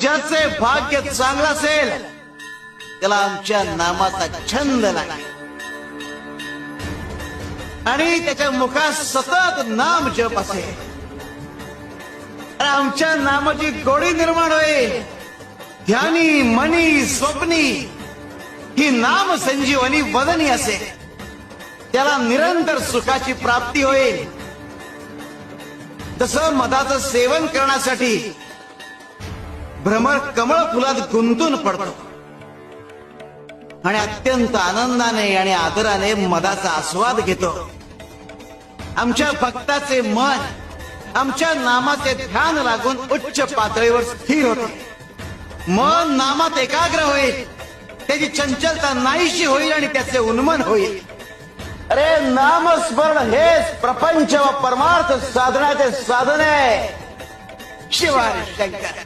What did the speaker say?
ज्याचे भाग्य चांगलं असेल त्याला आमच्या नामाचा छंद लागेल आणि त्याच्या मुखात सतत नाम जप असेल. आमच्या नामाची गोडी निर्माण होईल. ध्यानी मनी स्वप्नी ही नाम संजीवनी वदनी असेल. त्याला निरंतर सुखाची प्राप्ती होईल. तसं मधाचं सेवन करण्यासाठी भ्रमर कमळ फुलात गुंतून पडतो आणि अत्यंत आनंदाने आणि आदराने मधाचा आस्वाद घेतो. आमच्या भक्ताचे मन आमच्या नामाचे ध्यान लागून उच्च पातळीवर स्थिर होते. मन नामात एकाग्र होईल. त्याची चंचलता नाहीशी होईल आणि त्याचे उन्मन होईल. अरे नामस्मरण हेच प्रपंच व परमार्थ साधनाचे साधन आहे. शिवाय शंकर.